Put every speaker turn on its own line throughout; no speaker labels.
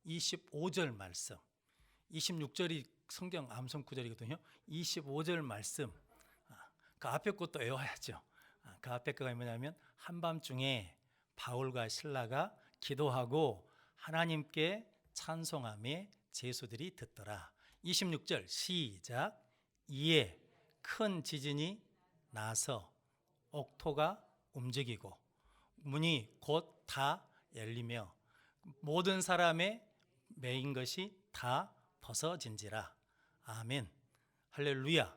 25절 말씀, 26절이 성경 암송 구절이거든요. 25절 말씀, 그 앞에 것도 외워야죠. 그 앞에 거가 뭐냐면 한밤중에 바울과 실라가 기도하고 하나님께 찬송함에 제수들이 듣더라. 26절 시작. 이에 큰 지진이 나서 옥토가 움직이고 문이 곧 다 열리며 모든 사람의 매인 것이 다 벗어진지라. 아멘. 할렐루야.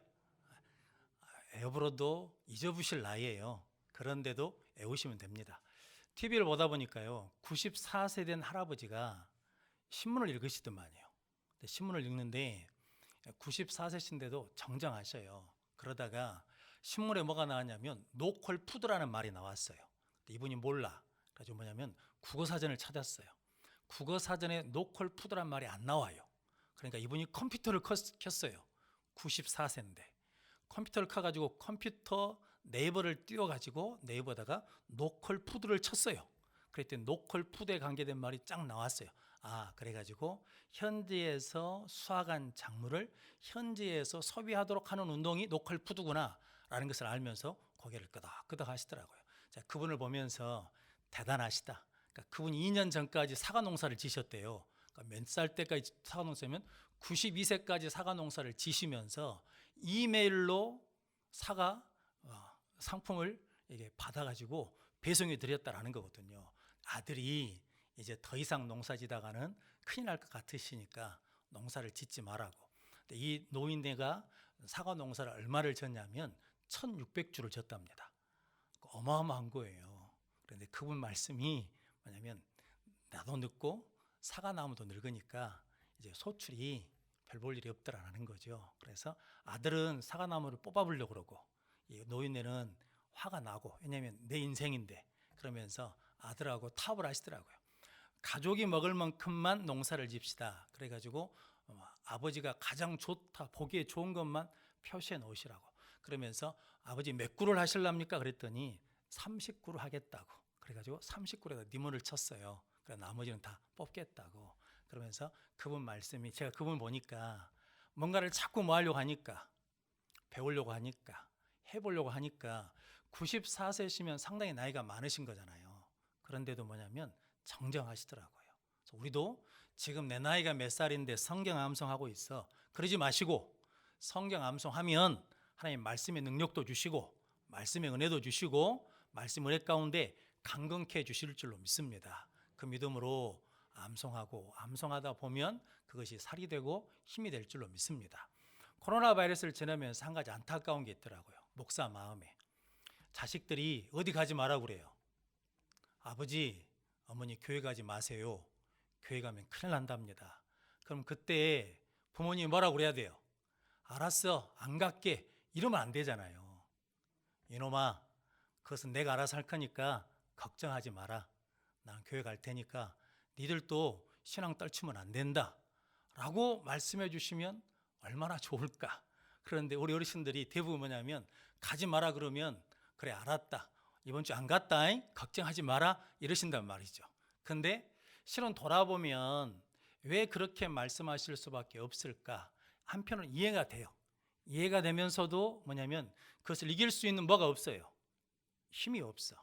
애업으로도 잊어부실 나이에요. 그런데도 애우시면 됩니다. TV를 보다 보니까요, 94세 된 할아버지가 신문을 읽으시더만요. 신문을 읽는데 94세신데도 정정하셔요. 그러다가 신문에 뭐가 나왔냐면 노콜 푸드라는 말이 나왔어요. 이분이 몰라. 그래가지고 뭐냐면 국어사전을 찾았어요. 국어사전에 노콜 푸드란 말이 안 나와요. 그러니까 이분이 컴퓨터를 켰어요. 94세인데 컴퓨터를 켜가지고 컴퓨터 네이버를 띄워가지고 네이버에다가 노콜 푸드를 쳤어요. 그랬더니 노콜 푸드에 관계된 말이 쫙 나왔어요. 그래가지고 현지에서 수확한 작물을 현지에서 소비하도록 하는 운동이 노콜 푸드구나 라는 것을 알면서 고개를 끄덕끄덕 하시더라고요. 자, 그분을 보면서 대단하시다. 그러니까 그분이 2년 전까지 사과 농사를 지셨대요. 그러니까 몇 살 때까지 사과 농사면 92세까지 사과 농사를 지시면서 이메일로 사과 상품을 이게 받아가지고 배송해 드렸다라는 거거든요. 아들이 이제 더 이상 농사 지다가는 큰일 날 것 같으시니까 농사를 짓지 말라고. 근데 이 노인네가 사과 농사를 얼마를 졌냐면 1600주를 졌답니다. 어마어마한 거예요. 그런데 그분 말씀이 뭐냐면 나도 늙고 사과나무도 늙으니까 이제 소출이 별 볼 일이 없더라는 거죠. 그래서 아들은 사과나무를 뽑아보려고 그러고 이 노인네는 화가 나고, 왜냐하면 내 인생인데, 그러면서 아들하고 타협을 하시더라고요. 가족이 먹을 만큼만 농사를 집시다. 그래가지고 아버지가 가장 좋다, 보기에 좋은 것만 표시해 놓으시라고. 그러면서 아버지 몇 구를 하실랍니까? 그랬더니 30구를 하겠다고. 그래가지고 30구에다 니문을 쳤어요. 그래 나머지는 다 뽑겠다고. 그러면서 그분 말씀이, 제가 그분 보니까 뭔가를 자꾸 뭐 하려고 하니까, 배우려고 하니까, 해보려고 하니까 94세시면 상당히 나이가 많으신 거잖아요. 그런데도 뭐냐면 정정하시더라고요. 그래서 우리도 지금 내 나이가 몇 살인데 성경 암송하고 있어. 그러지 마시고 성경 암송하면 하나님 말씀의 능력도 주시고 말씀의 은혜도 주시고 말씀 은혜 가운데 강건케 해주실 줄로 믿습니다. 그 믿음으로 암송하고 암송하다 보면 그것이 살이 되고 힘이 될 줄로 믿습니다. 코로나 바이러스를 지나면서 한 가지 안타까운 게 있더라고요. 목사 마음에. 자식들이 어디 가지 마라 그래요. 아버지, 어머니 교회 가지 마세요. 교회 가면 큰일 난답니다. 그럼 그때 부모님이 뭐라고 그래야 돼요? 알았어, 안 갈게. 이러면 안 되잖아요. 이놈아, 그것은 내가 알아서 할 거니까 걱정하지 마라. 난 교회 갈 테니까 니들도 신앙 떨치면 안 된다 라고 말씀해 주시면 얼마나 좋을까. 그런데 우리 어르신들이 대부분 뭐냐면 가지 마라 그러면 그래 알았다, 이번 주 안 갔다, 걱정하지 마라 이러신단 말이죠. 근데 실은 돌아보면 왜 그렇게 말씀하실 수밖에 없을까? 한편으로는 이해가 돼요. 이해가 되면서도 뭐냐면 그것을 이길 수 있는 뭐가 없어요. 힘이 없어.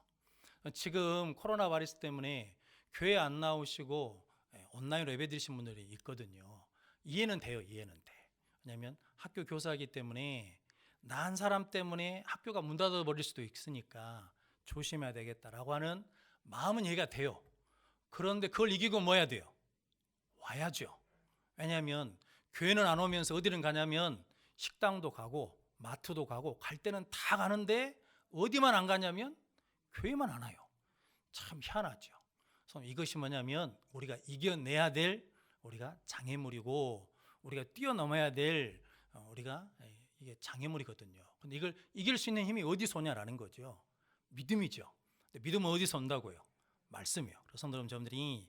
지금 코로나 바이러스 때문에 교회 안 나오시고 온라인으로 예배 드리신 분들이 있거든요. 이해는 돼요. 이해는 돼. 왜냐하면 학교 교사이기 때문에 나 한 사람 때문에 학교가 문 닫아버릴 수도 있으니까 조심해야 되겠다라고 하는 마음은 이해가 돼요. 그런데 그걸 이기고 뭐 해야 돼요? 와야죠. 왜냐하면 교회는 안 오면서 어디는 가냐면 식당도 가고 마트도 가고 갈 때는 다 가는데 어디만 안 가냐면 교회만 안 와요. 참 희한하죠. 그래서 이것이 뭐냐면 우리가 이겨내야 될 우리가 장애물이고 우리가 뛰어넘어야 될 우리가 이게 장애물이거든요. 근데 이걸 이길 수 있는 힘이 어디서 오냐라는 거죠. 믿음이죠. 근데 믿음은 어디서 온다고요? 말씀이요. 그래서 여러분들이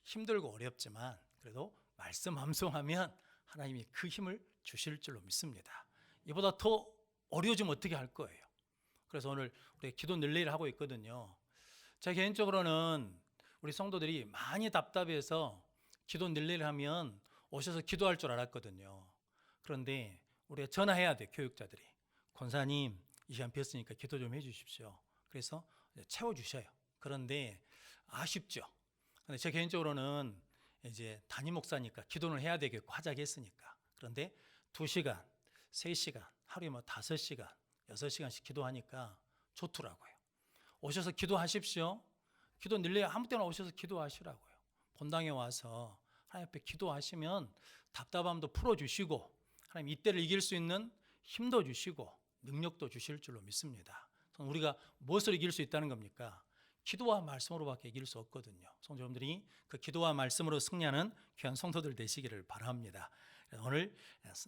힘들고 어렵지만 그래도 말씀 암송하면 하나님이 그 힘을 주실 줄로 믿습니다. 이보다 더 어려워지면 어떻게 할 거예요? 그래서 오늘 우리 기도 늘레이를 하고 있거든요. 제 개인적으로는 우리 성도들이 많이 답답해서 기도 늘리려 하면 오셔서 기도할 줄 알았거든요. 그런데 우리가 전화해야 돼. 교육자들이. 권사님 이 시간 뵀으니까 기도 좀 해주십시오. 그래서 채워주셔요. 그런데 아쉽죠. 근데 제 개인적으로는 이제 담임 목사니까 기도는 해야 되겠고 하자고 했으니까. 그런데 2시간, 3시간, 하루에 5시간, 6시간씩 기도하니까 좋더라고요. 오셔서 기도하십시오. 기도 늘려야 아무 때나 오셔서 기도하시라고요. 본당에 와서 하나님 앞에 기도하시면 답답함도 풀어주시고 하나님 이때를 이길 수 있는 힘도 주시고 능력도 주실 줄로 믿습니다. 우리가 무엇을 이길 수 있다는 겁니까? 기도와 말씀으로밖에 이길 수 없거든요. 성도님들이 그 기도와 말씀으로 승리하는 귀한 성도들 되시기를 바랍니다. 오늘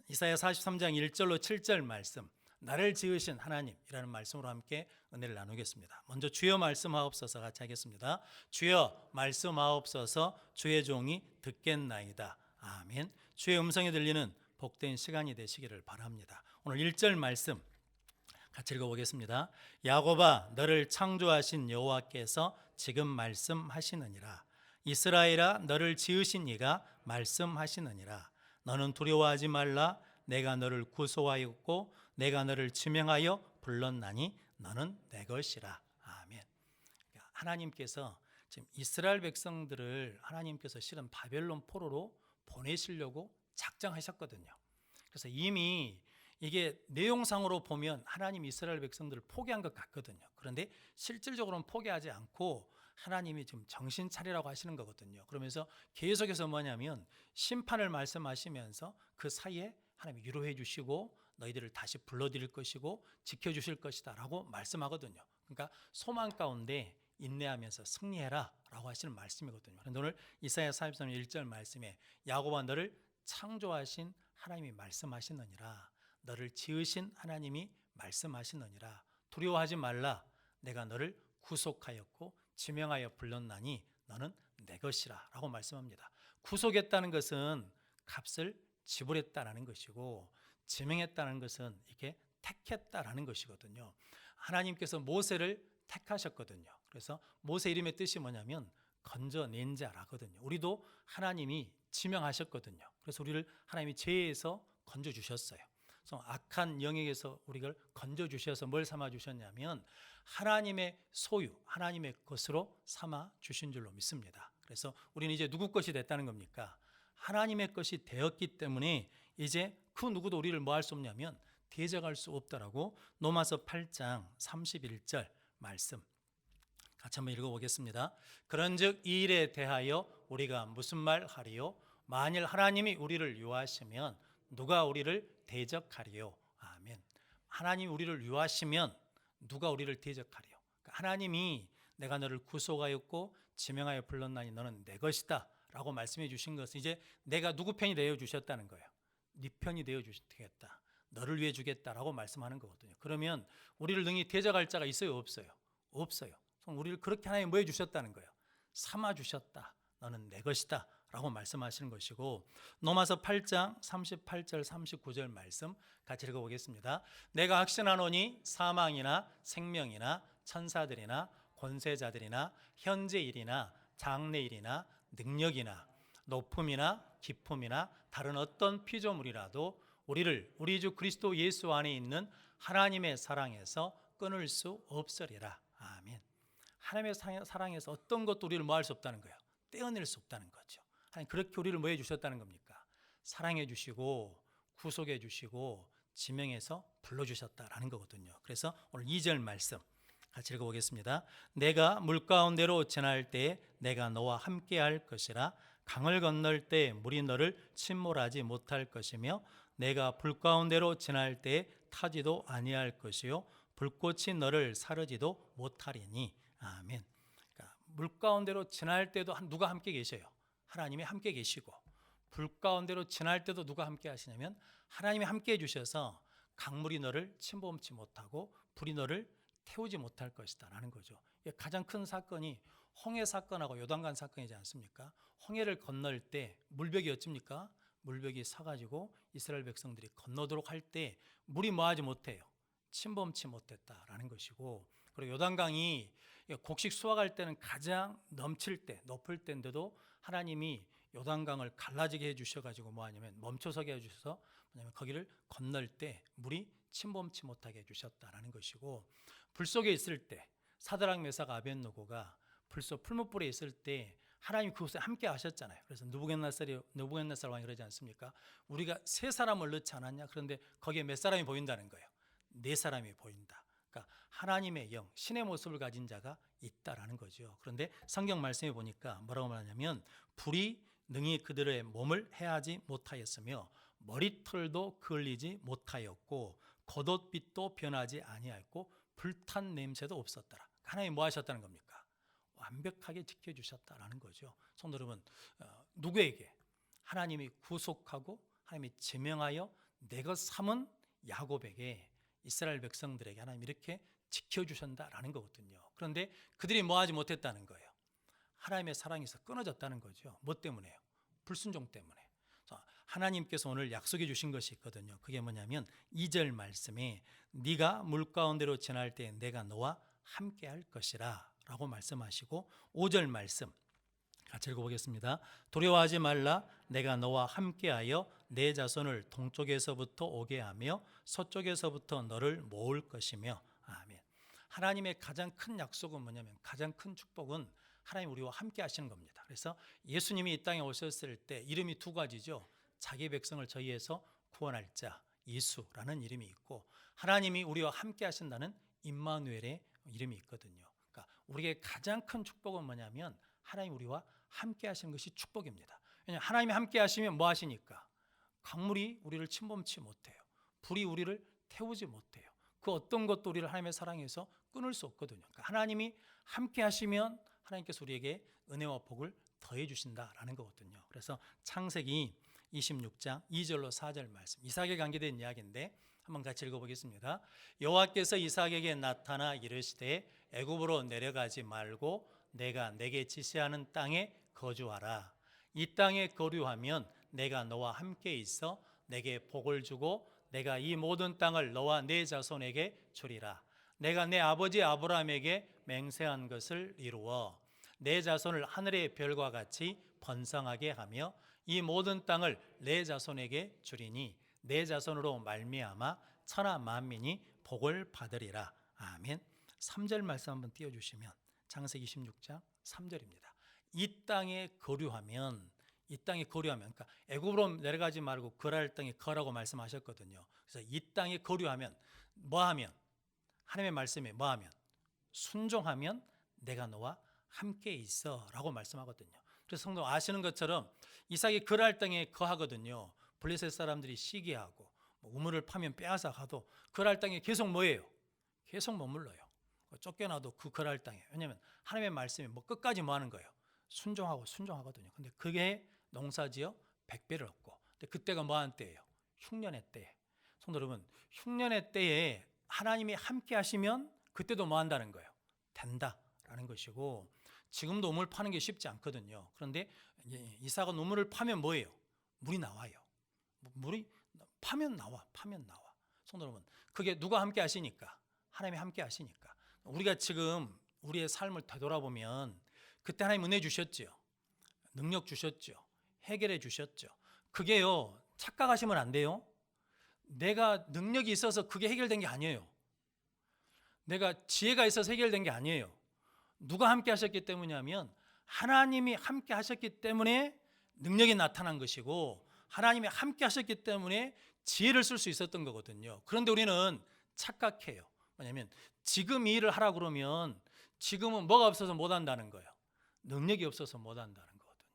이사야 43장 1절로 7절 말씀, 나를 지으신 하나님이라는 말씀으로 함께 은혜를 나누겠습니다. 먼저 주여 말씀하옵소서 같이 하겠습니다. 주여 말씀하옵소서, 주의 종이 듣겠나이다. 아멘. 주의 음성이 들리는 복된 시간이 되시기를 바랍니다. 오늘 1절 말씀 같이 읽어보겠습니다. 야곱아, 너를 창조하신 여호와께서 지금 말씀하시느니라. 이스라엘아, 너를 지으신 이가 말씀하시느니라. 너는 두려워하지 말라. 내가 너를 구속하였고 내가 너를 지명하여 불렀나니 너는 내 것이라. 아멘. 하나님께서 지금 이스라엘 백성들을 하나님께서 실은 바벨론 포로로 보내시려고 작정하셨거든요. 그래서 이미 이게 내용상으로 보면 하나님이 이스라엘 백성들을 포기한 것 같거든요. 그런데 실질적으로는 포기하지 않고 하나님이 지금 정신 차리라고 하시는 거거든요. 그러면서 계속해서 뭐냐면 심판을 말씀하시면서 그 사이에 하나님이 위로해 주시고 너희들을 다시 불러드릴 것이고 지켜주실 것이다 라고 말씀하거든요. 그러니까 소망 가운데 인내하면서 승리해라 라고 하시는 말씀이거든요. 그런데 오늘 이사야 43장 1절 말씀에 야곱아, 너를 창조하신 하나님이 말씀하시느니라. 너를 지으신 하나님이 말씀하시느니라. 두려워하지 말라. 내가 너를 구속하였고 지명하여 불렀나니 너는 내 것이라 라고 말씀합니다. 구속했다는 것은 값을 지불했다라는 것이고 지명했다는 것은 이게 택했다라는 것이거든요. 하나님께서 모세를 택하셨거든요. 그래서 모세 이름의 뜻이 뭐냐면 건져낸 자라거든요. 우리도 하나님이 지명하셨거든요. 그래서 우리를 하나님이 죄에서 건져주셨어요. 그래서 악한 영역에서 우리를 건져주셔서 뭘 삼아주셨냐면 하나님의 소유, 하나님의 것으로 삼아주신 줄로 믿습니다. 그래서 우리는 이제 누구 것이 됐다는 겁니까? 하나님의 것이 되었기 때문에 이제 그 누구도 우리를 뭐 할 수 없냐면 대적할 수 없다라고 로마서 8장 31절 말씀 같이 한번 읽어보겠습니다. 그런즉 이 일에 대하여 우리가 무슨 말 하리요? 만일 하나님이 우리를 유하시면 누가 우리를 대적하리요? 아멘. 하나님이 우리를 유하시면 누가 우리를 대적하리요? 하나님이 내가 너를 구속하였고 지명하여 불렀나니 너는 내 것이다 라고 말씀해 주신 것은 이제 내가 누구 편이 되어 주셨다는 거예요. 네 편이 되어 주겠다. 너를 위해 주겠다라고 말씀하는 거거든요. 그러면 우리를 능히 대적할 자가 있어요? 없어요? 없어요. 우리를 그렇게 하나님이 뭐 해주셨다는 거예요? 삼아주셨다. 너는 내 것이다 라고 말씀하시는 것이고 로마서 8장 38절 39절 말씀 같이 읽어보겠습니다. 내가 확신하노니 사망이나 생명이나 천사들이나 권세자들이나 현재일이나 장래일이나 능력이나 높음이나 깊음이나 다른 어떤 피조물이라도 우리를 우리 주 그리스도 예수 안에 있는 하나님의 사랑에서 끊을 수 없으리라. 아멘. 하나님의 사랑에서 어떤 것도 우리를 뭐 할 수 없다는 거예요? 떼어낼 수 없다는 거죠. 하나님 그렇게 우리를 뭐 해주셨다는 겁니까? 사랑해 주시고 구속해 주시고 지명해서 불러주셨다라는 거거든요. 그래서 오늘 2절 말씀 같이 읽어보겠습니다. 내가 물가운데로 지날 때에 내가 너와 함께할 것이라. 강을 건널 때 물이 너를 침몰하지 못할 것이며 내가 불 가운데로 지날 때에 타지도 아니할 것이요 불꽃이 너를 사르지도 못하리니. 아멘. 그러니까 물 가운데로 지날 때도 누가 함께 계셔요? 하나님이 함께 계시고 불 가운데로 지날 때도 누가 함께 하시냐면 하나님이 함께 해주셔서 강물이 너를 침범치 못하고 불이 너를 태우지 못할 것이다 라는 거죠. 가장 큰 사건이 홍해 사건하고 요단강 사건이지 않습니까? 홍해를 건널 때 물벽이 어찌입니까? 물벽이 서가지고 이스라엘 백성들이 건너도록 할 때 물이 뭐하지 못해요? 침범치 못했다라는 것이고 그리고 요단강이 곡식 수확할 때는 가장 넘칠 때 높을 때인데도 하나님이 요단강을 갈라지게 해주셔가지고 뭐 하냐면 멈춰서게 해주셔서 뭐냐면 거기를 건널 때 물이 침범치 못하게 해주셨다라는 것이고, 불 속에 있을 때 사드락 메삭 아벳느고가 불속 풀무불에 있을 때 하나님 그곳에 함께 하셨잖아요. 그래서 느부갓네살 왕이 그러지 않습니까? 우리가 세 사람을 넣지 않았냐? 그런데 거기에 몇 사람이 보인다는 거예요. 네 사람이 보인다. 그러니까 하나님의 영, 신의 모습을 가진 자가 있다라는 거죠. 그런데 성경 말씀에 보니까 뭐라고 말하냐면 불이 능히 그들의 몸을 해하지 못하였으며 머리털도 그을리지 못하였고 겉옷빛도 변하지 아니하였고 불탄 냄새도 없었더라. 하나님 뭐 하셨다는 겁니까? 완벽하게 지켜주셨다라는 거죠. 성도 여러분, 누구에게? 하나님이 구속하고 하나님이 제명하여 내 것 삼은 야곱에게, 이스라엘 백성들에게 하나님 이렇게 지켜주신다라는 거거든요. 그런데 그들이 뭐 하지 못했다는 거예요. 하나님의 사랑에서 끊어졌다는 거죠. 뭐 때문에요? 불순종 때문에. 하나님께서 오늘 약속해 주신 것이 있거든요. 그게 뭐냐면 2절 말씀에 네가 물 가운데로 지날 때 내가 너와 함께 할 것이라 라고 말씀하시고, 5절 말씀 같이 읽어보겠습니다. 두려워하지 말라. 내가 너와 함께하여 내 자손을 동쪽에서부터 오게 하며 서쪽에서부터 너를 모을 것이며. 아멘. 하나님의 가장 큰 약속은 뭐냐면, 가장 큰 축복은 하나님 우리와 함께 하시는 겁니다. 그래서 예수님이 이 땅에 오셨을 때 이름이 두 가지죠. 자기 백성을 저희에서 구원할 자 예수라는 이름이 있고, 하나님이 우리와 함께 하신다는 임마누엘의 이름이 있거든요. 그러니까 우리에게 가장 큰 축복은 뭐냐면 하나님 우리와 함께 하시는 것이 축복입니다. 왜냐하면 하나님이 함께 하시면 뭐 하시니까? 강물이 우리를 침범치 못해요. 불이 우리를 태우지 못해요. 그 어떤 것도 우리를 하나님의 사랑에서 끊을 수 없거든요. 그러니까 하나님이 함께 하시면 하나님께서 우리에게 은혜와 복을 더해 주신다라는 거거든요. 그래서 창세기 26장 2절로 4절 말씀, 이삭에 관계된 이야기인데 한번 같이 읽어보겠습니다. 여호와께서 이삭에게 나타나 이르시되 애굽으로 내려가지 말고 내가 내게 지시하는 땅에 거주하라. 이 땅에 거류하면 내가 너와 함께 있어 내게 복을 주고 내가 이 모든 땅을 너와 네 자손에게 주리라. 내가 내 아버지 아브라함에게 맹세한 것을 이루어 내 자손을 하늘의 별과 같이 번성하게 하며 이 모든 땅을 내 자손에게 주리니 내 자손으로 말미암아 천하 만민이 복을 받으리라. 아멘. 3절 말씀 한번 띄워주시면 창세기 26장 3절입니다. 이 땅에 거류하면, 그러니까 애굽으로 내려가지 말고 거할 땅에 거라고 말씀하셨거든요. 그래서 이 땅에 거류하면 뭐하면? 하나님의 말씀에 뭐하면? 순종하면 내가 너와 함께 있어 라고 말씀하거든요. 그래서 성도 아시는 것처럼 이삭이 거할 땅에 거하거든요. 블레셋 사람들이 시기하고 우물을 파면 빼앗아 가도 거할 땅에 계속 뭐예요? 계속 머물러요. 쫓겨나도 그 거할 땅에. 왜냐하면 하나님의 말씀이 뭐 끝까지 뭐 하는 거예요? 순종하거든요. 근데 그게 농사지어 100배를 얻고. 근데 그때가 뭐 하는 때예요? 흉년의 때. 성도 여러분, 흉년의 때에 하나님이 함께 하시면 그때도 뭐 한다는 거예요? 된다라는 것이고, 지금도 우물 파는 게 쉽지 않거든요. 그런데 이삭은 우물을 파면 뭐예요? 물이 나와요. 물이 파면 나와. 성도 여러분, 그게 누가 함께 하시니까? 하나님이 함께 하시니까. 우리가 지금 우리의 삶을 되돌아보면 그때 하나님 은혜 주셨죠. 능력 주셨죠. 해결해 주셨죠. 그게요, 착각하시면 안 돼요. 내가 능력이 있어서 그게 해결된 게 아니에요. 내가 지혜가 있어서 해결된 게 아니에요. 누가 함께 하셨기 때문이냐면 하나님이 함께 하셨기 때문에 능력이 나타난 것이고, 하나님이 함께 하셨기 때문에 지혜를 쓸 수 있었던 거거든요. 그런데 우리는 착각해요. 뭐냐면 지금 이 일을 하라 그러면 지금은 뭐가 없어서 못 한다는 거예요. 능력이 없어서 못 한다는 거거든요.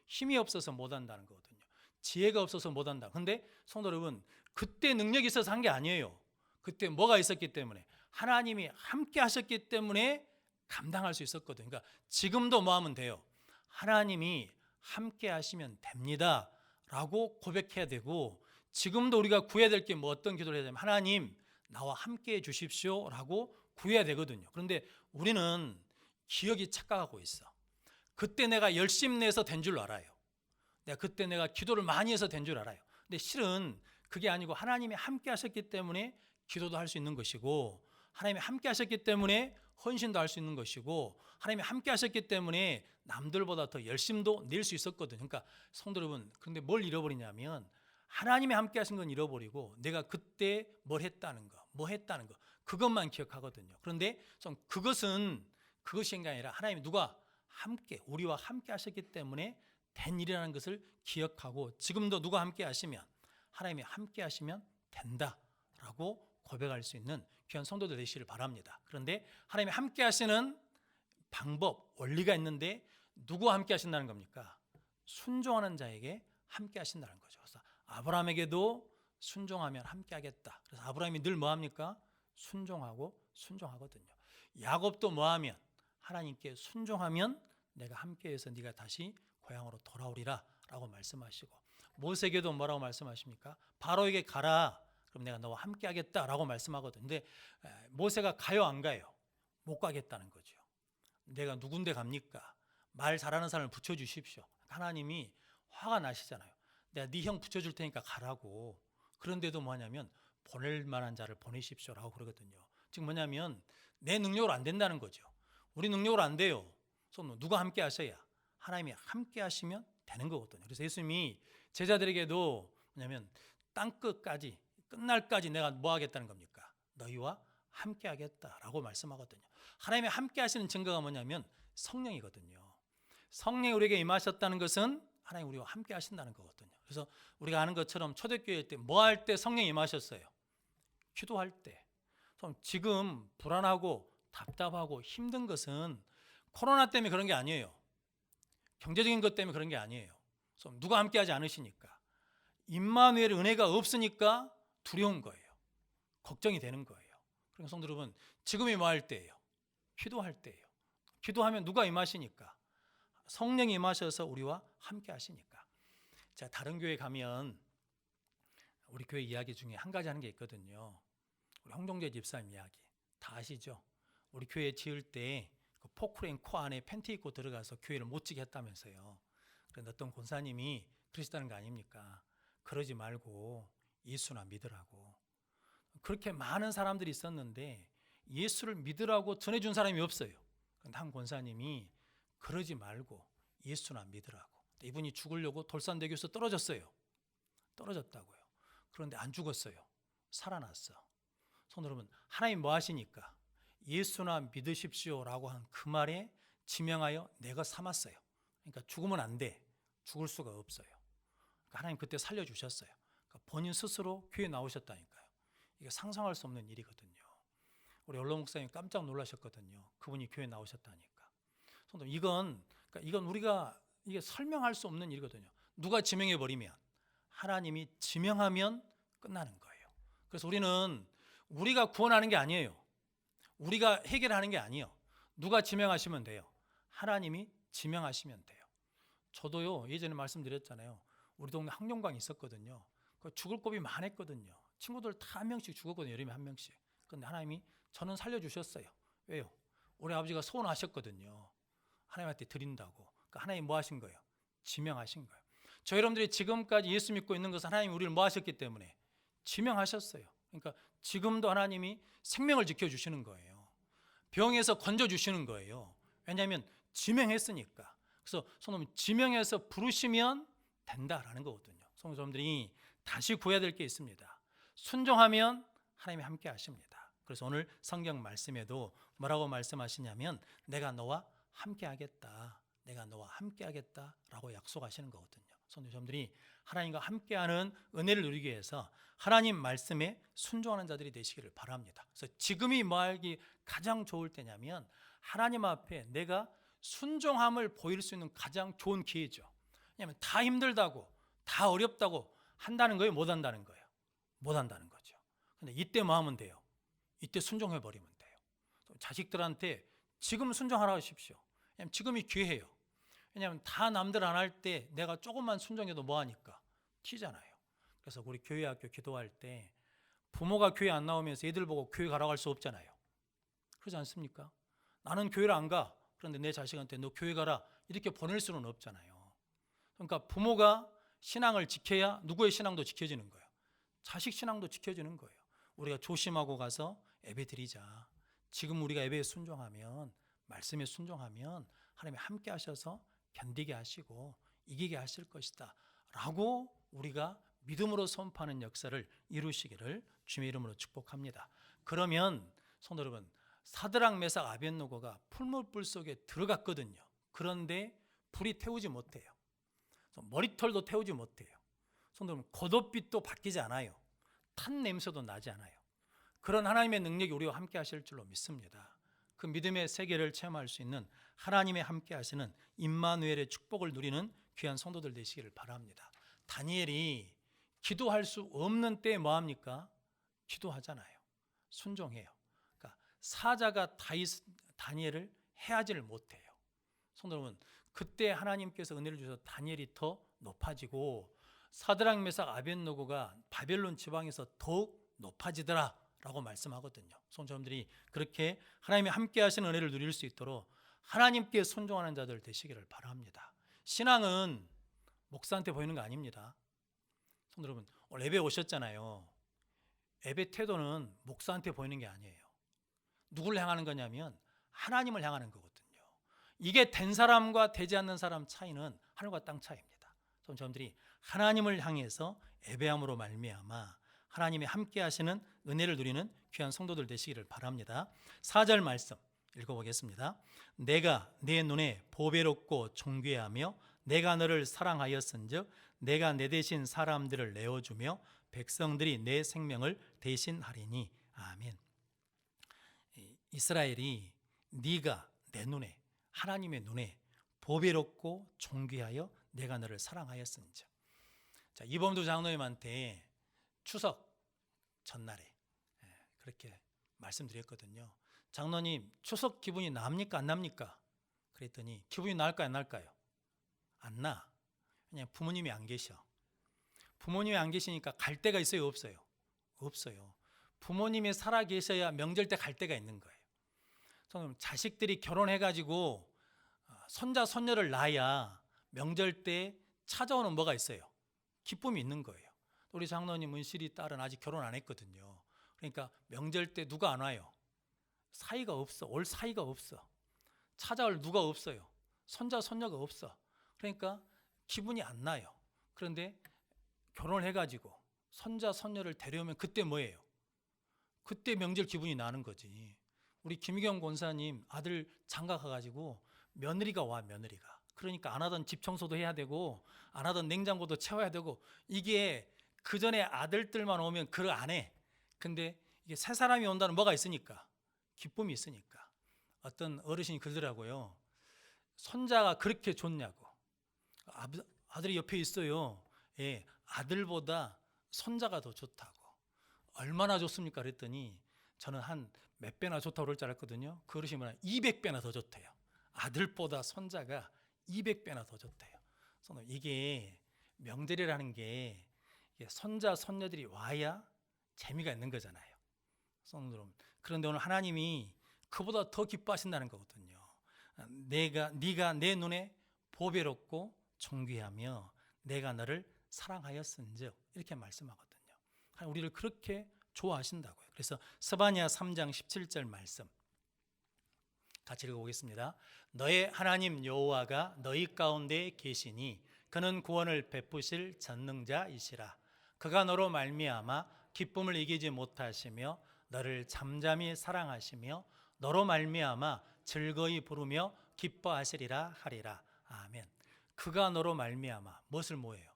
힘이 없어서 못 한다는 거거든요. 지혜가 없어서 못 한다. 근데 성도 여러분, 그때 능력이 있어서 한 게 아니에요. 그때 뭐가 있었기 때문에? 하나님이 함께 하셨기 때문에 감당할 수 있었거든요. 그러니까 지금도 뭐 하면 돼요? 하나님이 함께 하시면 됩니다 라고 고백해야 되고, 지금도 우리가 구해야 될 게 뭐 어떤 기도를 해야 되냐면 하나님 나와 함께 해 주십시오 라고 구해야 되거든요. 그런데 우리는 기억이 착각하고 있어. 그때 내가 열심히 내서 된 줄 알아요. 그때 내가 기도를 많이 해서 된 줄 알아요. 근데 실은 그게 아니고 하나님이 함께 하셨기 때문에 기도도 할 수 있는 것이고, 하나님이 함께 하셨기 때문에 헌신도 할 수 있는 것이고, 하나님이 함께 하셨기 때문에 남들보다 더 열심도 낼 수 있었거든요. 그러니까 성도 여러분, 그런데 뭘 잃어버리냐면 하나님이 함께 하신 건 잃어버리고 내가 그때 뭘 했다는 거, 뭐 했다는 거, 그것만 기억하거든요. 그런데 그것이 게 아니라 하나님이 누가 함께, 우리와 함께 하셨기 때문에 된 일이라는 것을 기억하고 지금도 누가 함께 하시면, 하나님이 함께 하시면 된다라고 고백할 수 있는 귀한 성도들 되시기를 바랍니다. 그런데 하나님이 함께 하시는 방법, 원리가 있는데 누구와 함께 하신다는 겁니까? 순종하는 자에게 함께 하신다는 거죠. 그래서 아브라함에게도 순종하면 함께 하겠다. 그래서 아브라함이 늘 뭐합니까? 순종하거든요. 야곱도 뭐하면? 하나님께 순종하면 내가 함께해서 네가 다시 고향으로 돌아오리라 라고 말씀하시고, 모세에게도 뭐라고 말씀하십니까? 바로에게 가라, 그럼 내가 너와 함께 하겠다라고 말씀하거든요. 근데 모세가 가요 안 가요? 못 가겠다는 거죠. 내가 누군데 갑니까? 말 잘하는 사람을 붙여주십시오. 하나님이 화가 나시잖아요. 내가 네 형 붙여줄 테니까 가라고. 그런데도 뭐냐면 보낼 만한 자를 보내십시오라고 그러거든요. 즉 뭐냐면 내 능력으로 안 된다는 거죠. 우리 능력으로 안 돼요. 그래서 누가 함께 하셔야? 하나님이 함께 하시면 되는 거거든요. 그래서 예수님이 제자들에게도 뭐냐면 땅끝까지 끝날까지 내가 뭐 하겠다는 겁니까? 너희와 함께 하겠다라고 말씀하거든요. 하나님이 함께 하시는 증거가 뭐냐면 성령이거든요. 성령이 우리에게 임하셨다는 것은 하나님 우리와 함께 하신다는 거거든요. 그래서 우리가 아는 것처럼 초대교회 때 뭐 할 때 성령이 임하셨어요? 기도할 때. 지금 불안하고 답답하고 힘든 것은 코로나 때문에 그런 게 아니에요. 경제적인 것 때문에 그런 게 아니에요. 그래서 누가 함께 하지 않으시니까. 임마누엘의 은혜가 없으니까 두려운 거예요. 걱정이 되는 거예요. 그러니까 성도 여러분, 지금이 뭐 할 때예요? 기도할 때예요. 기도하면 누가 임하시니까? 성령이 임하셔서 우리와 함께 하시니까. 제가 다른 교회 가면 우리 교회 이야기 중에 한 가지 하는 게 있거든요. 우리 홍종재 집사님 이야기 다 아시죠? 우리 교회 지을 때 그 포크레인 코 안에 팬티 입고 들어가서 교회를 못 지게 했다면서요. 그런데 어떤 권사님이 그러시다는 거 아닙니까? 그러지 말고 예수나 믿으라고. 그렇게 많은 사람들이 있었는데 예수를 믿으라고 전해준 사람이 없어요. 그런데 한 권사님이 그러지 말고 예수나 믿으라고. 이분이 죽으려고 돌산대교에서 떨어졌다고요. 그런데 안 죽었어요. 살아났어. 손 여러분, 하나님 뭐 하시니까? 예수나 믿으십시오라고 한 그 말에 지명하여 내가 삼았어요. 그러니까 죽으면 안 돼. 죽을 수가 없어요. 그러니까 하나님 그때 살려주셨어요. 그러니까 본인 스스로 교회에 나오셨다니까요. 이게 상상할 수 없는 일이거든요. 우리 언론 목사님 깜짝 놀라셨거든요. 그분이 교회에 나오셨다니까. 이건 우리가 이게 설명할 수 없는 일이거든요. 누가 지명해 버리면, 하나님이 지명하면 끝나는 거예요. 그래서 우리가 구원하는 게 아니에요. 우리가 해결하는 게 아니에요. 누가 지명하시면 돼요? 하나님이 지명하시면 돼요. 저도요, 예전에 말씀드렸잖아요. 우리 동네 학령강이 있었거든요. 죽을 곱이 많았거든요. 친구들 다 한 명씩 죽었거든요. 여름에 한 명씩. 그런데 하나님이 저는 살려주셨어요. 왜요? 우리 아버지가 소원하셨거든요. 하나님한테 드린다고. 그러니까 하나님이 뭐 하신 거예요? 지명하신 거예요. 저 여러분들이 지금까지 예수 믿고 있는 것은 하나님이 우리를 뭐 하셨기 때문에? 지명하셨어요. 그러니까 지금도 하나님이 생명을 지켜주시는 거예요. 병에서 건져주시는 거예요. 왜냐하면 지명했으니까. 그래서 성도님, 지명해서 부르시면 된다라는 거거든요. 성도님들이 다시 구해야 될 게 있습니다. 순종하면 하나님이 함께 하십니다. 그래서 오늘 성경 말씀에도 뭐라고 말씀하시냐면 내가 너와 함께 하겠다. 내가 너와 함께 하겠다라고 약속하시는 거거든요. 성도님들이 하나님과 함께하는 은혜를 누리기 위해서 하나님 말씀에 순종하는 자들이 되시기를 바랍니다. 그래서 지금이 뭐 하기 가장 좋을 때냐면 하나님 앞에 내가 순종함을 보일 수 있는 가장 좋은 기회죠. 왜냐하면 다 힘들다고 다 어렵다고 한다는 거예요? 못 한다는 거예요? 못 한다는 거죠. 근데 이때 뭐 하면 돼요? 이때 순종해 버리면 돼요. 자식들한테 지금 순종하라 하십시오. 왜냐하면 지금이 기회예요. 왜냐하면 다 남들 안 할 때 내가 조금만 순종해도 뭐 하니까? 튀잖아요. 그래서 우리 교회 학교 기도할 때 부모가 교회 안 나오면서 애들 보고 교회 가라고 할 수 없잖아요. 그렇지 않습니까? 나는 교회를 안 가. 그런데 내 자식한테 너 교회 가라 이렇게 보낼 수는 없잖아요. 그러니까 부모가 신앙을 지켜야 누구의 신앙도 지켜지는 거예요. 자식 신앙도 지켜지는 거예요. 우리가 조심하고 가서 예배 드리자. 지금 우리가 예배에 순종하면, 말씀에 순종하면 하나님이 함께 하셔서 견디게 하시고 이기게 하실 것이다 라고 우리가 믿음으로 선포하는 역사를 이루시기를 주님의 이름으로 축복합니다. 그러면 성도 여러분, 사드락 메삭 아벳노고가 풀무불 속에 들어갔거든요. 그런데 불이 태우지 못해요. 머리털도 태우지 못해요. 성도 여러분, 겉옷빛도 바뀌지 않아요. 탄 냄새도 나지 않아요. 그런 하나님의 능력이 우리와 함께 하실 줄로 믿습니다. 그 믿음의 세계를 체험할 수 있는 하나님의 함께 하시는 임마누엘의 축복을 누리는 귀한 성도들 되시기를 바랍니다. 다니엘이 기도할 수 없는 때에 뭐합니까? 기도하잖아요. 순종해요. 그러니까 사자가 다니엘을 해하지를 못해요. 성도 여러분, 그때 하나님께서 은혜를 주셔서 다니엘이 더 높아지고 사드락 메삭 아벳노고가 바벨론 지방에서 더욱 높아지더라 라고 말씀하거든요. 성도님들이 그렇게 하나님이 함께 하시는 은혜를 누릴 수 있도록 하나님께 순종하는 자들 되시기를 바랍니다. 신앙은 목사한테 보이는 거 아닙니다. 성도 여러분, 오늘 예배 오셨잖아요. 예배 태도는 목사한테 보이는 게 아니에요. 누구를 향하는 거냐면 하나님을 향하는 거거든요. 이게 된 사람과 되지 않는 사람 차이는 하늘과 땅 차이입니다. 저들이 하나님을 향해서 예배함으로 말미암아 하나님이 함께 하시는 은혜를 누리는 귀한 성도들 되시기를 바랍니다. 4절 말씀 읽어보겠습니다. 내가 내 눈에 보배롭고 존귀하며 내가 너를 사랑하였은즉 내가 내 대신 사람들을 내어주며 백성들이 내 생명을 대신하리니. 아멘. 이스라엘이 네가 내 눈에, 하나님의 눈에 보배롭고 존귀하여 내가 너를 사랑하였은즉. 자, 이범두 장로님한테 추석 전날에 그렇게 말씀드렸거든요. 장로님, 추석 기분이 납니까 안 납니까? 그랬더니 기분이 날까요 안 날까요? 안 나. 그냥 부모님이 안 계셔. 부모님이 안 계시니까 갈 데가 있어요 없어요? 없어요. 부모님이 살아 계셔야 명절 때 갈 데가 있는 거예요. 자식들이 결혼해가지고 손자 손녀를 낳아야 명절 때 찾아오는 뭐가 있어요? 기쁨이 있는 거예요. 우리 장로님 은실이 딸은 아직 결혼 안 했거든요. 그러니까 명절 때 누가 안 와요? 사이가 없어. 올 사이가 없어. 찾아올 누가 없어요. 손자 손녀가 없어. 그러니까 기분이 안 나요. 그런데 결혼을 해가지고 손자 손녀를 데려오면 그때 뭐예요? 그때 명절 기분이 나는 거지. 우리 김경 권사님 아들 장가 가가지고 며느리가 와, 며느리가. 그러니까 안 하던 집 청소도 해야 되고 안 하던 냉장고도 채워야 되고, 이게 그 전에 아들들만 오면 그걸 안 해. 근데 이게 새 사람이 온다는 뭐가 있으니까, 기쁨이 있으니까. 어떤 어르신이 그러더라고요. 손자가 그렇게 좋냐고. 아들이 옆에 있어요. 예, 아들보다 손자가 더 좋다고. 얼마나 좋습니까? 그랬더니 저는 한 몇 배나 좋다고 그럴 줄 알았거든요. 그 어르신이 뭐냐, 200배나 더 좋대요. 아들보다 손자가 200배나 더 좋대요. 이게 명절이라는 게 손자 손녀들이 와야 재미가 있는 거잖아요. 그런데 오늘 하나님이 그보다 더 기뻐하신다는 거거든요. 네가 내 눈에 보배롭고 존귀하며 내가 너를 사랑하였은즉, 이렇게 말씀하거든요. 우리를 그렇게 좋아하신다고요. 그래서 스바냐 3장 17절 말씀 같이 읽어보겠습니다. 너의 하나님 여호와가 너희 가운데 계시니 그는 구원을 베푸실 전능자이시라. 그가 너로 말미암아 기쁨을 이기지 못하시며 너를 잠잠히 사랑하시며 너로 말미암아 즐거이 부르며 기뻐하시리라 하리라. 아멘. 그가 너로 말미암아 무엇을 뭐예요?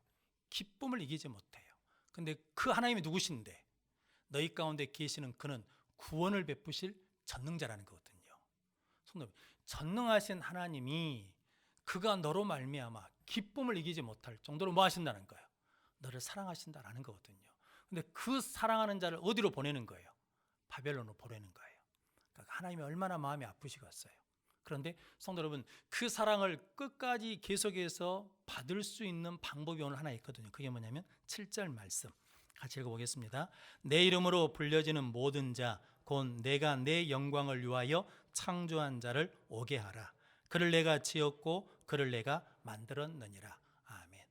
기쁨을 이기지 못해요. 근데 그 하나님이 누구신데? 너희 가운데 계시는 그는 구원을 베푸실 전능자라는 거거든요. 전능하신 하나님이 그가 너로 말미암아 기쁨을 이기지 못할 정도로 뭐 하신다는 거예요? 너를 사랑하신다라는 거거든요. 근데 그 사랑하는 자를 어디로 보내는 거예요? 바벨론으로 보내는 거예요. 그러니까 하나님이 얼마나 마음이 아프시겠어요. 그런데 성도 여러분, 그 사랑을 끝까지 계속해서 받을 수 있는 방법이 오늘 하나 있거든요. 그게 뭐냐면 7절 말씀 같이 읽어보겠습니다. 내 이름으로 불려지는 모든 자 곧 내가 내 영광을 위하여 창조한 자를 오게 하라. 그를 내가 지었고 그를 내가 만들었느니라. 아멘.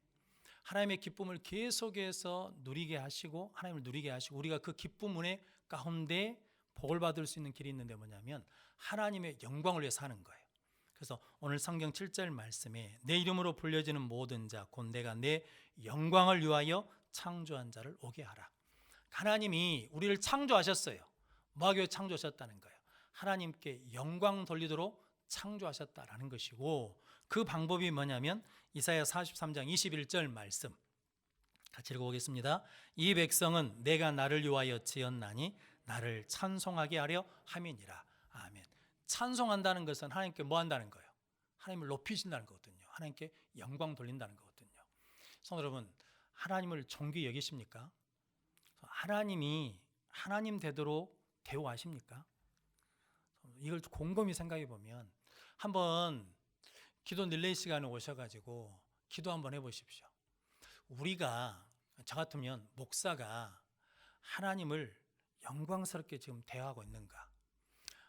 하나님의 기쁨을 계속해서 누리게 하시고 하나님을 누리게 하시고 우리가 그 기쁨 은혜 가운데 복을 받을 수 있는 길이 있는데 뭐냐면 하나님의 영광을 위해서 사는 거예요. 그래서 오늘 성경 7절 말씀에 내 이름으로 불려지는 모든 자 곧 내가 내 영광을 위하여 창조한 자를 오게 하라. 하나님이 우리를 창조하셨어요. 뭐하기 위해 창조하셨다는 거예요. 하나님께 영광 돌리도록 창조하셨다라는 것이고, 그 방법이 뭐냐면 이사야 43장 21절 말씀 같이 읽어보겠습니다. 이 백성은 내가 나를 위하여 지었나니 나를 찬송하게 하려 함이니라. 아멘. 찬송한다는 것은 하나님께 뭐 한다는 거예요? 하나님을 높이신다는 거거든요. 하나님께 영광 돌린다는 거거든요. 성도 여러분, 하나님을 존귀 여기십니까? 하나님이 하나님 되도록 대우하십니까? 이걸 곰곰이 생각해 보면, 한번 기도 릴레이 시간에 오셔가지고 기도 한번 해보십시오. 우리가, 저 같으면 목사가 하나님을 영광스럽게 지금 대하고 있는가?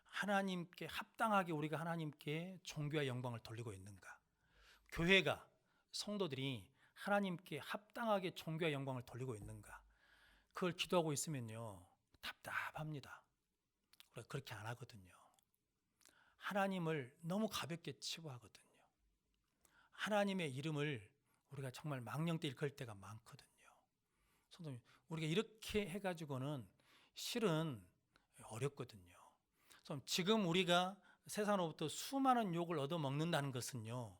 하나님께 합당하게 우리가 하나님께 존귀와 영광을 돌리고 있는가? 교회가, 성도들이 하나님께 합당하게 존귀와 영광을 돌리고 있는가? 그걸 기도하고 있으면요, 답답합니다. 우리가 그렇게 안 하거든요. 하나님을 너무 가볍게 치부하거든요. 하나님의 이름을 우리가 정말 망령때 일컬 때가 많거든요. 성도님, 우리가 이렇게 해가지고는 실은 어렵거든요. 지금 우리가 세상으로부터 수많은 욕을 얻어먹는다는 것은요,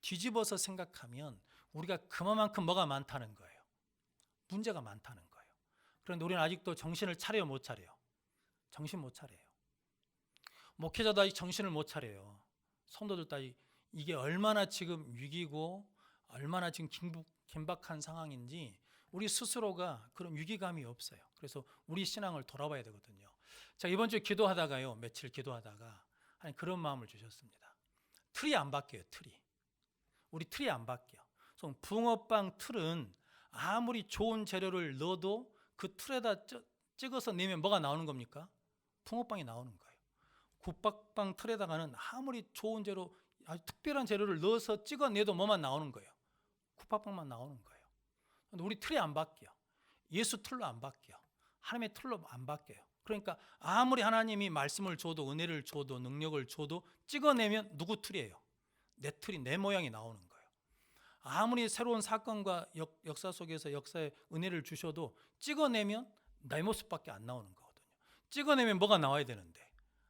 뒤집어서 생각하면 우리가 그만큼 뭐가 많다는 거예요. 문제가 많다는 거예요. 그런데 우리는 아직도 정신을 차려요, 못 차려요? 정신 못 차려요. 목회자도 아직 정신을 못 차려요. 성도들도 아직 이게 얼마나 지금 위기고 얼마나 지금 긴박한 상황인지 우리 스스로가 그런 위기감이 없어요. 그래서 우리 신앙을 돌아봐야 되거든요. 자, 이번 주에 기도하다가요, 며칠 기도하다가 아니 그런 마음을 주셨습니다. 틀이 안 바뀌어요. 우리 틀이 안 바뀌어. 붕어빵 틀은 아무리 좋은 재료를 넣어도 그 틀에다 찍어서 내면 뭐가 나오는 겁니까? 붕어빵이 나오는 거예요. 국밥빵 틀에다가는 아무리 좋은 재료, 아주 특별한 재료를 넣어서 찍어내도 뭐만 나오는 거예요? 국밥빵만 나오는 거예요. 근데 우리 틀이 안 바뀌어. 예수 틀로 안 바뀌어. 하나님의 틀로 안 바뀌어요. 그러니까 아무리 하나님이 말씀을 줘도, 은혜를 줘도, 능력을 줘도 찍어내면 누구 틀이에요? 내 틀이, 내 모양이 나오는 거예요. 아무리 새로운 사건과 역사 속에서 역사의 은혜를 주셔도 찍어내면 내 모습밖에 안 나오는 거거든요. 찍어내면 뭐가 나와야 되는데?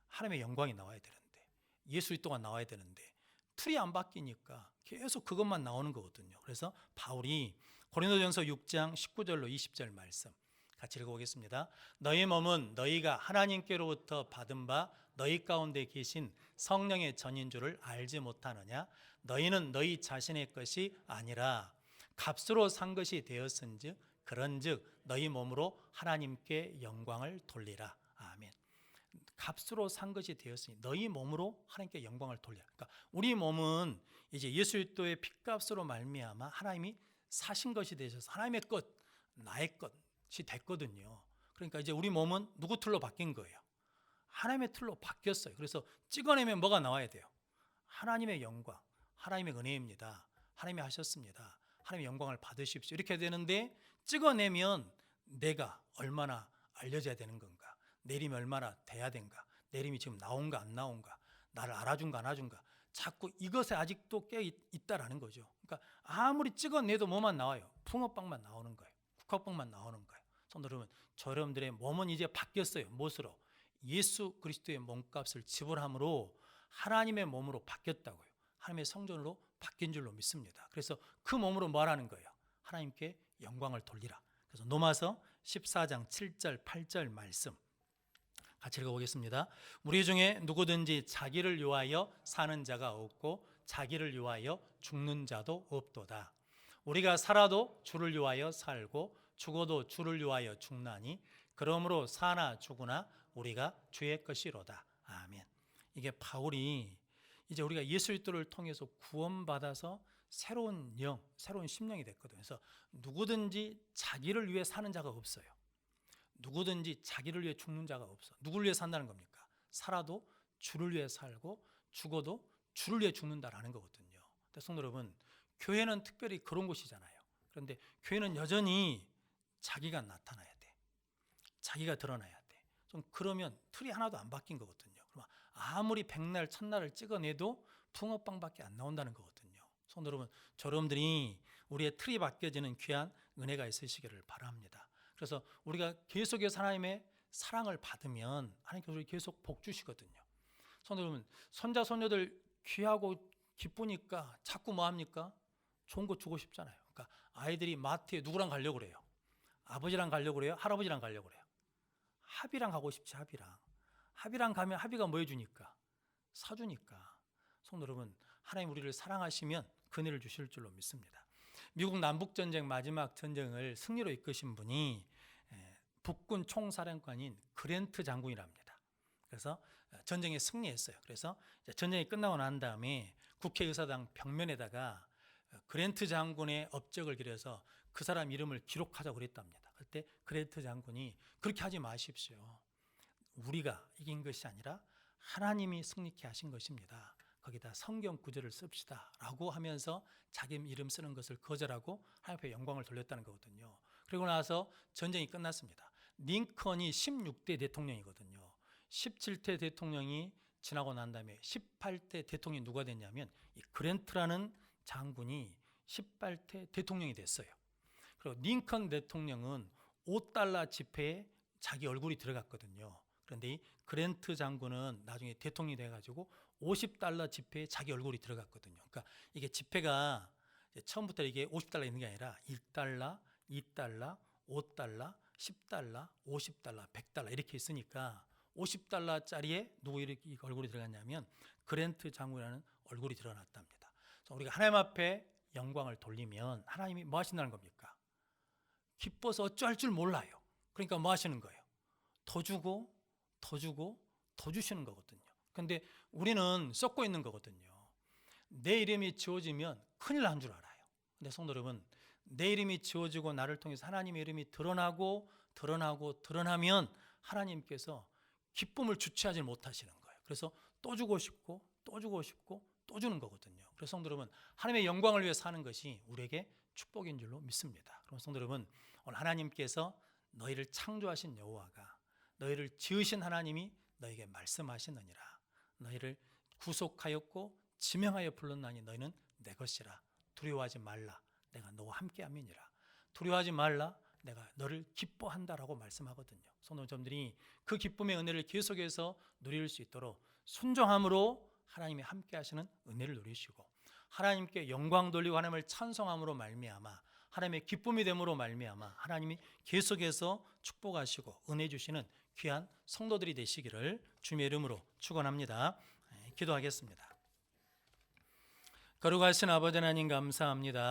하나님의 영광이 나와야 되는데, 예수 그리스도가 나와야 되는데 틀이 안 바뀌니까 계속 그것만 나오는 거거든요. 그래서 바울이 고린도전서 6장 19절로 20절 말씀 같이 읽어보겠습니다. 너희 몸은 너희가 하나님께로부터 받은 바 너희 가운데 계신 성령의 전인 줄을 알지 못하느냐? 너희는 너희 자신의 것이 아니라 값으로 산 것이 되었은즉 그런즉 너희 몸으로 하나님께 영광을 돌리라. 아멘. 값으로 산 것이 되었으니 너희 몸으로 하나님께 영광을 돌려. 그러니까 우리 몸은 이제 예수 그리스도의 피값으로 말미암아 하나님이 사신 것이 되셔서 하나님의 것, 나의 것이 됐거든요. 그러니까 이제 우리 몸은 누구 틀로 바뀐 거예요? 하나님의 틀로 바뀌었어요. 그래서 찍어내면 뭐가 나와야 돼요? 하나님의 영광, 하나님의 은혜입니다. 하나님이 하셨습니다. 하나님의 영광을 받으십시오. 이렇게 되는데 찍어내면 내가 얼마나 알려져야 되는 건가? 내 이름이 얼마나 돼야 된가? 내 이름이 지금 나온가 안 나온가? 나를 알아준가 안 알아준가? 자꾸 이것에 아직도 깨 있다라는 거죠. 그러니까 아무리 찍어내도 뭐만 나와요? 붕어빵만 나오는 거예요. 국화빵만 나오는 거예요. 성도 여러분, 여러분들의 몸은 이제 바뀌었어요. 무엇으로? 예수 그리스도의 몸값을 지불함으로 하나님의 몸으로 바뀌었다고요. 하나님의 성전으로 바뀐 줄로 믿습니다. 그래서 그 몸으로 뭐 하라는 거예요? 하나님께 영광을 돌리라. 그래서 로마서 14장 7절 8절 말씀 같이 읽어보겠습니다. 우리 중에 누구든지 자기를 위하여 사는 자가 없고 자기를 위하여 죽는 자도 없도다. 우리가 살아도 주를 위하여 살고 죽어도 주를 위하여 죽나니 그러므로 사나 죽으나 우리가 주의 것이로다. 아멘. 이게 바울이 이제 우리가 예수 그리스도를 통해서 구원받아서 새로운 영, 새로운 심령이 됐거든요. 그래서 누구든지 자기를 위해 사는 자가 없어요. 누구든지 자기를 위해 죽는 자가 없어. 누구를 위해 산다는 겁니까? 살아도 주를 위해 살고 죽어도 주를 위해 죽는다라는 거거든요. 근데 성도 여러분, 교회는 특별히 그런 곳이잖아요. 그런데 교회는 여전히 자기가 나타나야 돼. 자기가 드러나야 돼. 좀 그러면 틀이 하나도 안 바뀐 거거든요. 그럼 아무리 백날 첫날을 찍어내도 붕어빵밖에 안 나온다는 거거든요. 성도 여러분, 여러분들이 우리의 틀이 바뀌어지는 귀한 은혜가 있으시기를 바랍니다. 그래서 우리가 계속해서 하나님의 사랑을 받으면 하나님께서 우리 계속 복 주시거든요. 성도 여러분, 손자 손녀들 귀하고 기쁘니까 자꾸 뭐 합니까? 좋은 거 주고 싶잖아요. 그러니까 아이들이 마트에 누구랑 가려고 그래요? 아버지랑 가려고 그래요? 할아버지랑 가려고 그래요? 합이랑 가고 싶지. 합이랑 가면 합이가 뭐 해주니까? 사주니까. 성도 여러분, 하나님 우리를 사랑하시면 은혜를 주실 줄로 믿습니다. 미국 남북전쟁 마지막 전쟁을 승리로 이끄신 분이 북군 총사령관인 그랜트 장군이랍니다. 그래서 전쟁에 승리했어요. 그래서 전쟁이 끝나고 난 다음에 국회의사당 벽면에다가 그랜트 장군의 업적을 그려서 그 사람 이름을 기록하자고 그랬답니다. 그때 그랜트 장군이 그렇게 하지 마십시오. 우리가 이긴 것이 아니라 하나님이 승리케 하신 것입니다. 거기다 성경 구절을 씁시다 라고 하면서 자기 이름 쓰는 것을 거절하고 하나님 앞에 영광을 돌렸다는 거거든요. 그리고 나서 전쟁이 끝났습니다. 링컨이 16대 대통령이거든요. 17대 대통령이 지나고 난 다음에 18대 대통령이 누가 됐냐면 이 그랜트라는 장군이 18대 대통령이 됐어요. 그리고 링컨 대통령은 $5 지폐에 자기 얼굴이 들어갔거든요. 그런데 이 그랜트 장군은 나중에 대통령이 돼가지고 $50 지폐에 자기 얼굴이 들어갔거든요. 그러니까 이게 지폐가 처음부터 이게 $50 있는 게 아니라 $1, $2, $5, $10, $50, $100 이렇게 있으니까 $50짜리에 누구 이렇게 얼굴이 들어갔냐면 그랜트 장군이라는 얼굴이 드러났답니다. 그래서 우리가 하나님 앞에 영광을 돌리면 하나님이 뭐 하신다는 겁니까? 기뻐서 어찌할 줄 몰라요. 그러니까 뭐 하시는 거예요? 더 주고 더 주고 더 주시는 거거든요. 그런데 우리는 썩고 있는 거거든요. 내 이름이 지워지면 큰일 난 줄 알아요. 근데 성도 여러분, 내 이름이 지워지고 나를 통해서 하나님의 이름이 드러나면 하나님께서 기쁨을 주체하지 못하시는 거예요. 그래서 또 주고 싶고 또 주고 싶고 또 주는 거거든요. 그래서 성도 여러분, 하나님의 영광을 위해 사는 것이 우리에게 축복인 줄로 믿습니다. 그럼 성도 여러분, 오늘 하나님께서 너희를 창조하신 여호와가, 너희를 지으신 하나님이 너에게 말씀하시느니라. 너희를 구속하였고 지명하여 불렀나니 너희는 내 것이라. 두려워하지 말라. 내가 너와 함께함이니라. 두려워하지 말라. 내가 너를 기뻐한다라고 말씀하거든요. 성도님들이 그 기쁨의 은혜를 계속해서 누릴 수 있도록 순종함으로 하나님이 함께하시는 은혜를 누리시고, 하나님께 영광 돌리고 하나님을 찬송함으로 말미암아 하나님의 기쁨이 됨으로 말미암아 하나님이 계속해서 축복하시고 은혜 주시는 귀한 성도들이 되시기를 주님의 이름으로 축원합니다. 기도하겠습니다. 거룩하신 아버지 하나님 감사합니다.